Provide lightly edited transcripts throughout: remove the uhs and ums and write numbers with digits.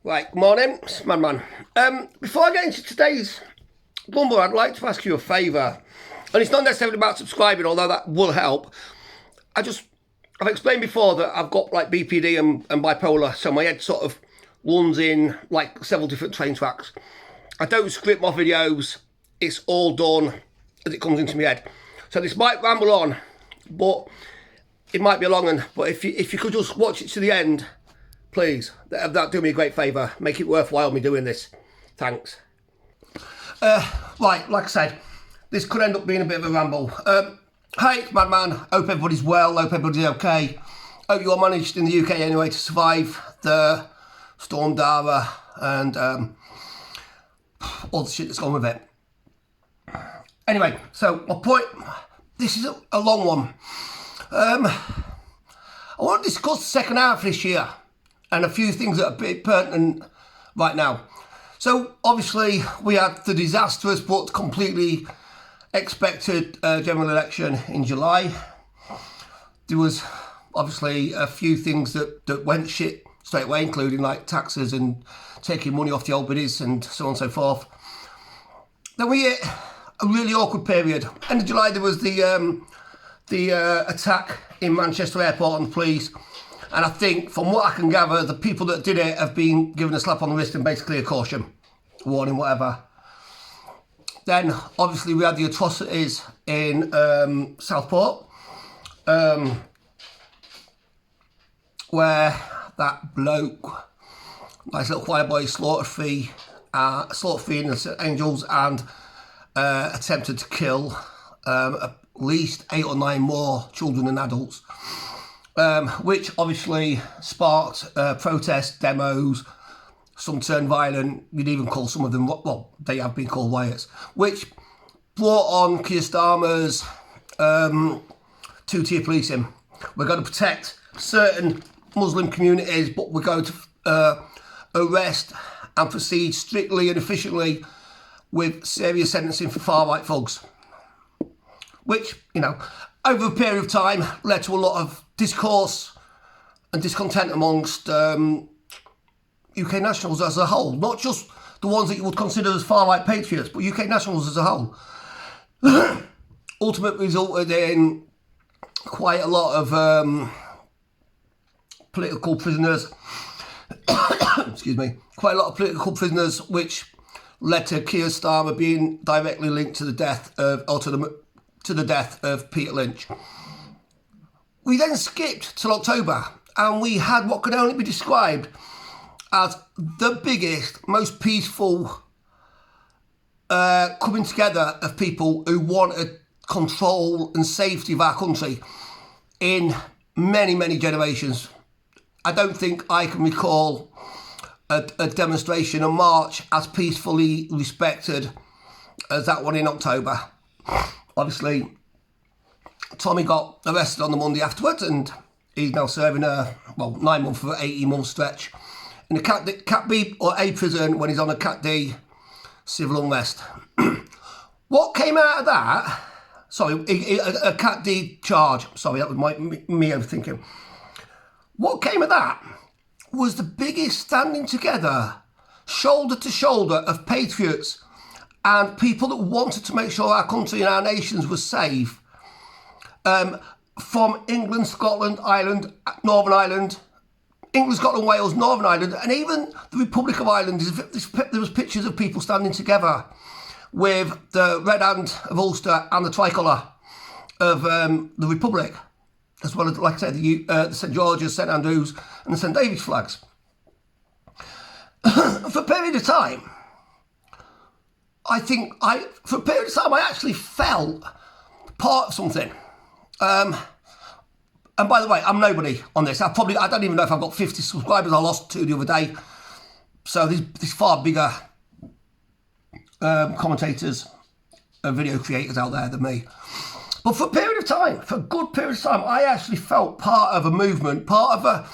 Right, good morning, it's Madman. Before I get into today's rumble, I'd like to ask you a favour. And it's not necessarily about subscribing, although that will help. I've explained before that I've got like BPD and bipolar, so my head sort of runs in like several different train tracks. I don't script my videos, it's all done as it comes into my head. So this might ramble on, but it might be a long one. But if you could just watch it to the end, please, that'd do me a great favour. Make it worthwhile me doing this. Thanks. Right, like I said, this could end up being a bit of a ramble. Hi, it's Madman. Hope everybody's well. Hope everybody's okay. Hope you all managed in the UK anyway to survive the Storm Dara and all the shit that's gone with it. Anyway, so my point, this is a long one. I want to discuss the second half of this year and a few things that are a bit pertinent right now. So obviously we had the disastrous but completely expected general election in July. There was obviously a few things that went shit straight away, including like taxes and taking money off the old biddies and so on and so forth. Then we hit a really awkward period. End of July there was the attack in Manchester Airport on the police. And I think, from what I can gather, the people that did it have been given a slap on the wrist and basically a caution, warning, whatever. Then, obviously, we had the atrocities in Southport, where that bloke, nice little choir boy, slaughtered three innocent angels and attempted to kill at least 8 or 9 more children and adults. Which obviously sparked protests, demos, some turned violent. You'd even call some of them, well, they have been called riots, which brought on Keir Starmer's two-tier policing. We're going to protect certain Muslim communities, but we're going to arrest and proceed strictly and efficiently with serious sentencing for far-right thugs. Which, you know, over a period of time led to a lot of discourse and discontent amongst UK nationals as a whole, not just the ones that you would consider as far-right patriots, but UK nationals as a whole. Ultimately resulted in quite a lot of political prisoners, excuse me, quite a lot of political prisoners, which led to Keir Starmer being directly linked to the death of Peter Lynch. We then skipped till October and we had what could only be described as the biggest, most peaceful coming together of people who wanted control and safety of our country in many, many generations. I don't think I can recall a demonstration, a march as peacefully respected as that one in October. Obviously, Tommy got arrested on the Monday afterwards and he's now serving a 9-month or 18-month stretch in a Cat B or A prison when he's on a Cat D civil unrest. What came out of that, a Cat D charge, that was me overthinking. What came of that was the biggest standing together, shoulder to shoulder, of patriots and people that wanted to make sure our country and our nations was safe, from England, Scotland, Ireland, Northern Ireland, England, Scotland, Wales, Northern Ireland, and even the Republic of Ireland. There was pictures of people standing together with the red hand of Ulster and the tricolour of the Republic, as well as, like I said, the St George's, St Andrews and the St David's flags. For a period of time, I actually felt part of something. And by the way, I'm nobody on this. I don't even know if I've got 50 subscribers. I lost 2 the other day. So there's far bigger commentators and video creators out there than me. But for a period of time, for a good period of time, I actually felt part of a movement, I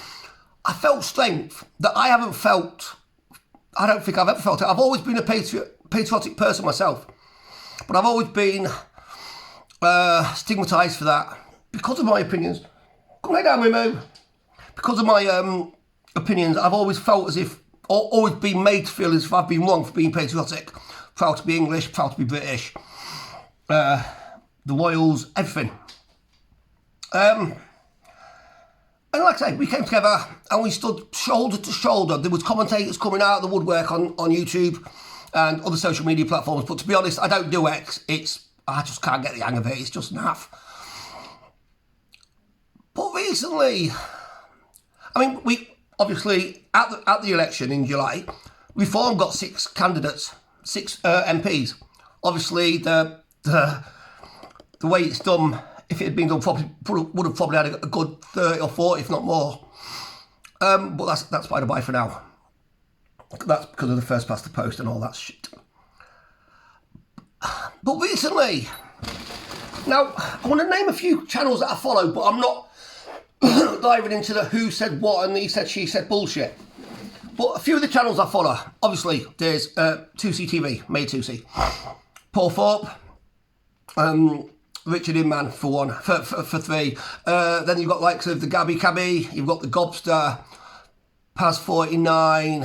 felt strength that I haven't felt. I don't think I've ever felt it. I've always been a patriotic person myself, but I've always been stigmatised for that because of my opinions. Come lay down with me. Because of my opinions, I've always felt as if always been made to feel as if I've been wrong for being patriotic, proud to be English, proud to be British, the Royals, everything. And like I say, we came together and we stood shoulder to shoulder. There was commentators coming out of the woodwork on YouTube and other social media platforms. But to be honest, I don't do X. I just can't get the hang of it. It's just naff. But recently, I mean, we obviously at the election in July, Reform got 6 candidates, 6 MPs. Obviously, the way it's done, if it had been done properly, would have probably had a good 30 or 40, if not more. But that's by the by for now. That's because of the first past the post and all that shit. But recently, now I want to name a few channels that I follow, but I'm not diving into the who said what and he said she said bullshit. But a few of the channels I follow, obviously there's 2C TV, May 2C, Paul Thorpe, Richard Inman for 1, for 3. Then you've got likes of the Gabby Cabby, you've got the Gobster, Paz 49,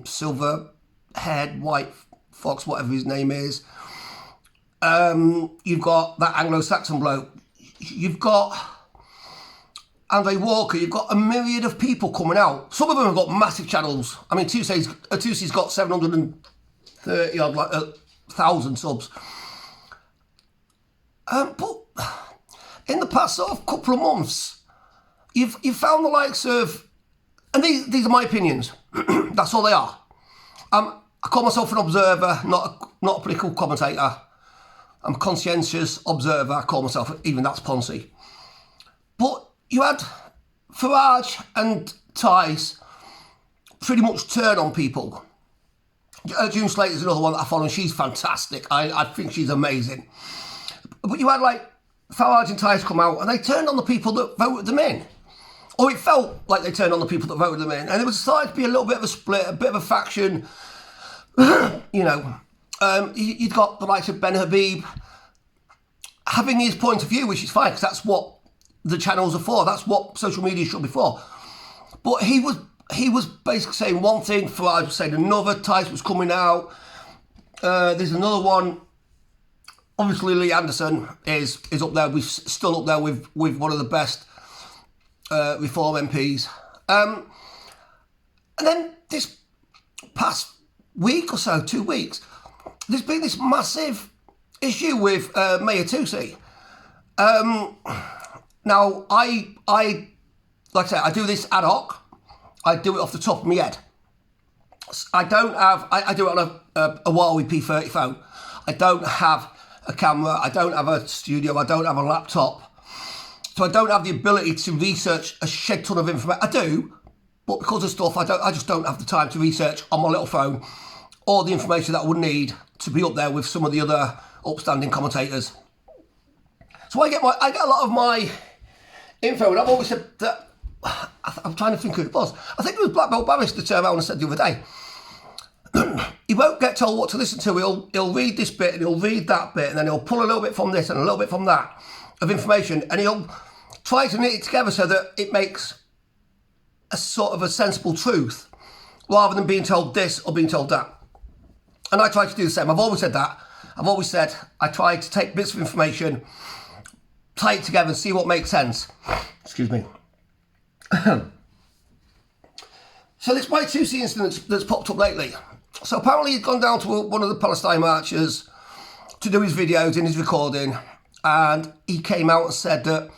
Silverhead, White Fox, whatever his name is. You've got that Anglo-Saxon bloke. You've got Andre Walker. You've got a myriad of people coming out. Some of them have got massive channels. I mean, Tusi's got 730 odd, like 1,000 subs. But in the past sort of couple of months, you've found the likes of, and these are my opinions. That's all they are. I call myself an observer, not a political commentator. I'm a conscientious observer. I call myself, even that's Ponzi. But you had Farage and Tice pretty much turn on people. June Slater's another one that I follow, and she's fantastic. I think she's amazing. But you had like Farage and Tice come out, and they turned on the people that voted them in. Or it felt like they turned on the people that voted them in. And there was starting to be a little bit of a split, a bit of a faction. You know, you've got the likes of Ben Habib having his point of view, which is fine, because that's what the channels are for. That's what social media should be for. But he was basically saying one thing, Farage was saying another, Tice was coming out. There's another one. Obviously, Lee Anderson is up there. We're still up there with one of the best Reform MPs. And then this past week or so, 2 weeks, there's been this massive issue with Mayor Tusi. Now, I like I say, I do this ad hoc. I do it off the top of my head. I don't have, I do it on a Huawei P30 phone. I don't have a camera. I don't have a studio. I don't have a laptop. So I don't have the ability to research a shed ton of information. I do, but because of stuff, I just don't have the time to research on my little phone all the information that I would need to be up there with some of the other upstanding commentators. So I get a lot of my info, and I've always said that, I'm trying to think who it was. I think it was Black Belt Barrister that turned around and said the other day, he won't get told what to listen to. He'll read this bit and he'll read that bit, and then he'll pull a little bit from this and a little bit from that of information, and he'll try to knit it together so that it makes a sort of a sensible truth, rather than being told this or being told that. And I try to do the same. I've always said that. I've always said I try to take bits of information, tie it together and see what makes sense. Excuse me. So this Y2C incident that's popped up lately. So apparently he'd gone down to one of the Palestine marchers to do his videos and his recording, and he came out and said that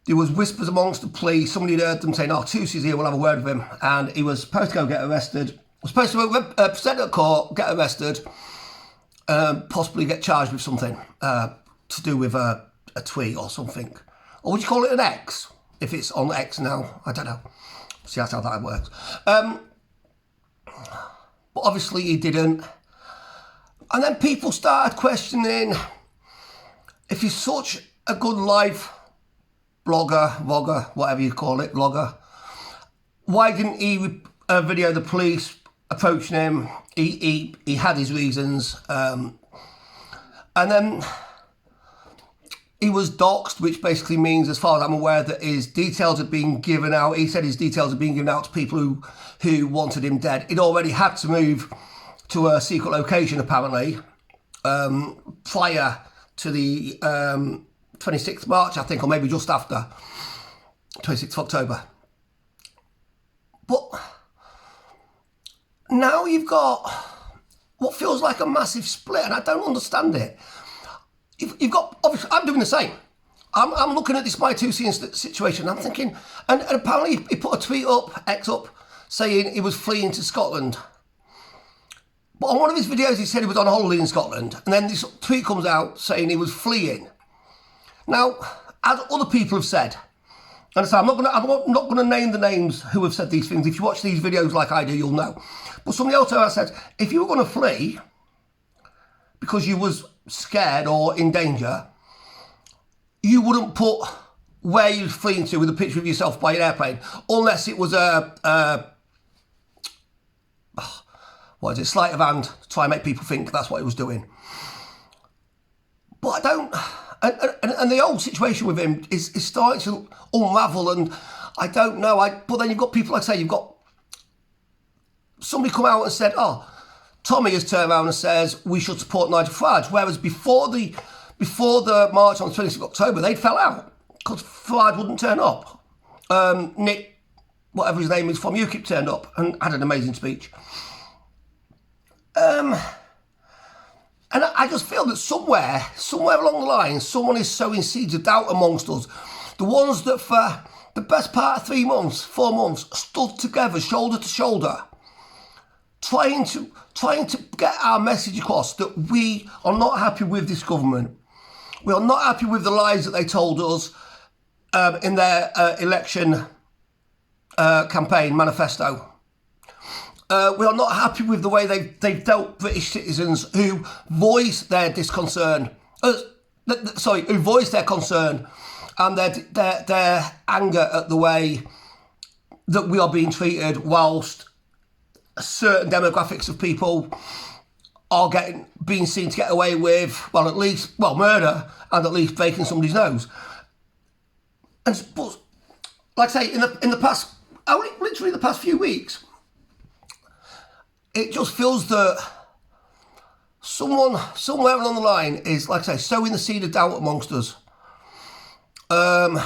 there was whispers amongst the police. Somebody had heard them saying, "Oh, Tusi's here, we'll have a word with him." And he was supposed to go get arrested. Was supposed to present at court, get arrested, possibly get charged with something to do with a tweet or something. Or would you call it an X? If it's on X now, I don't know. See, that's how that works. But obviously he didn't. And then people started questioning, if he's such a good live vlogger, whatever you call it, vlogger, why didn't he video the police approaching him? He had his reasons. And then he was doxxed, which basically means, as far as I'm aware, that his details had been given out. He said his details had been given out to people who wanted him dead. He'd already had to move to a secret location, apparently, prior to the 26th March, I think, or maybe just after 26th October. But now you've got what feels like a massive split, and I don't understand it. You've got, obviously, I'm doing the same. I'm looking at this My2C situation, I'm thinking, and apparently he put a tweet up, X up, saying he was fleeing to Scotland. But on one of his videos, he said he was on holiday in Scotland, and then this tweet comes out saying he was fleeing. Now, as other people have said, and so I'm not going to name the names who have said these things. If you watch these videos like I do, you'll know. But somebody else has said, if you were going to flee because you was scared or in danger, you wouldn't put where you're fleeing to with a picture of yourself by an airplane, unless it was sleight of hand to try and make people think that's what he was doing. But I don't, and the whole situation with him is starting to unravel, and I don't know. But then you've got people, like I say, you've got somebody come out and said, oh, Tommy has turned around and says we should support Nigel Farage, whereas before the march on the 26th of October, they'd fell out because Farage wouldn't turn up. Nick, whatever his name is, from UKIP turned up and had an amazing speech. And I just feel that somewhere along the line, someone is sowing seeds of doubt amongst us. The ones that for the best part of 4 months, stood together, shoulder to shoulder, trying to get our message across that we are not happy with this government. We are not happy with the lies that they told us in their election campaign manifesto. We are not happy with the way they've dealt British citizens who voice their disconcern, who voice their concern and their anger at the way that we are being treated, whilst certain demographics of people are being seen to get away with, murder and at least breaking somebody's nose. But like I say, in the past, literally the past few weeks, it just feels that someone somewhere along the line is, like I say, sowing the seed of doubt amongst us. And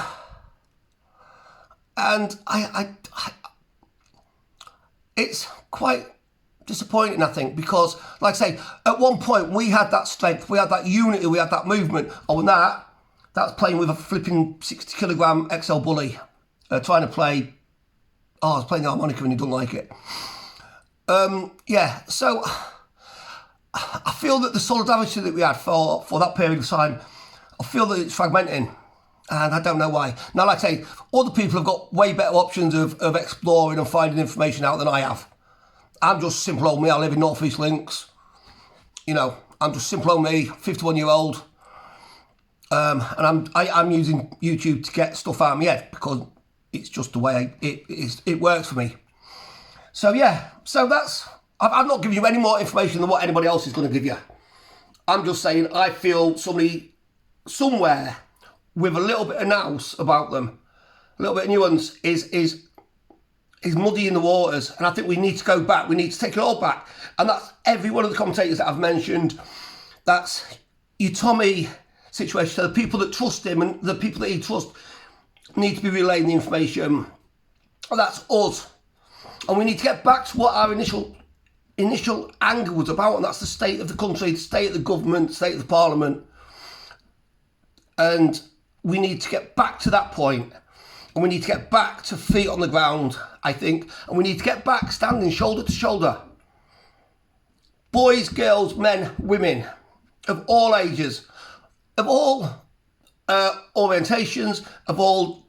I it's quite disappointing, I think, because, like I say, at one point we had that strength, we had that unity, we had that movement. Oh, and that's playing with a flipping 60 kilogram XL bully, trying to play. Oh, I was playing the harmonica and he doesn't like it. So I feel that the solidarity that we had for that period of time, I feel that it's fragmenting, and I don't know why. Now, like I say, other people have got way better options of exploring and finding information out than I have. I'm just simple old me. I live in North East Links. You know, I'm just simple old me, 51-year-old. And I'm using YouTube to get stuff out of my head because it's just the way it works for me. So yeah, I've not given you any more information than what anybody else is going to give you. I'm just saying I feel somebody somewhere with a little bit of nous about them, a little bit of nuance is muddying the waters, and I think we need to go back. We need to take it all back, and that's every one of the commentators that I've mentioned. That's your Tommy situation. So the people that trust him and the people that he trusts need to be relaying the information. And that's us. And we need to get back to what our initial anger was about, and that's the state of the country, the state of the government, the state of the parliament. And we need to get back to that point. And we need to get back to feet on the ground, I think. And we need to get back standing shoulder to shoulder. Boys, girls, men, women, of all ages, of all orientations, of all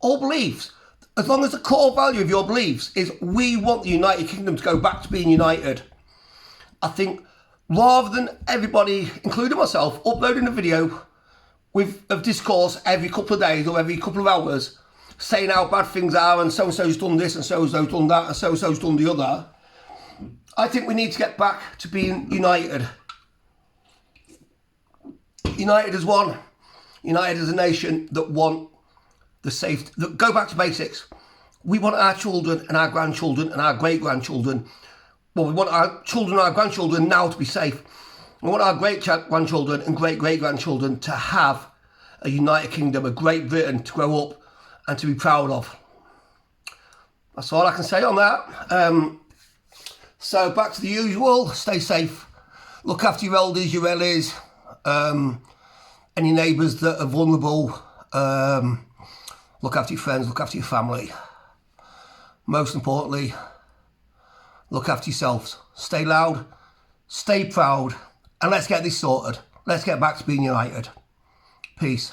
beliefs. As long as the core value of your beliefs is we want the United Kingdom to go back to being united, I think rather than everybody, including myself, uploading a video of discourse every couple of days or every couple of hours, saying how bad things are and so-and-so's done this and so-and-so's done that and so-and-so's done the other, I think we need to get back to being united. United as one. United as a nation that want the safety. That go back to basics. We want our children and our grandchildren and our great-grandchildren. Well, we want our children and our grandchildren now to be safe. We want our great-grandchildren and great-great-grandchildren to have a United Kingdom, a Great Britain to grow up and to be proud of. That's all I can say on that. So back to the usual, stay safe. Look after your elders, your relatives, any neighbours that are vulnerable. Look after your friends, look after your family. Most importantly, look after yourselves. Stay loud, stay proud, and let's get this sorted. Let's get back to being united. Peace.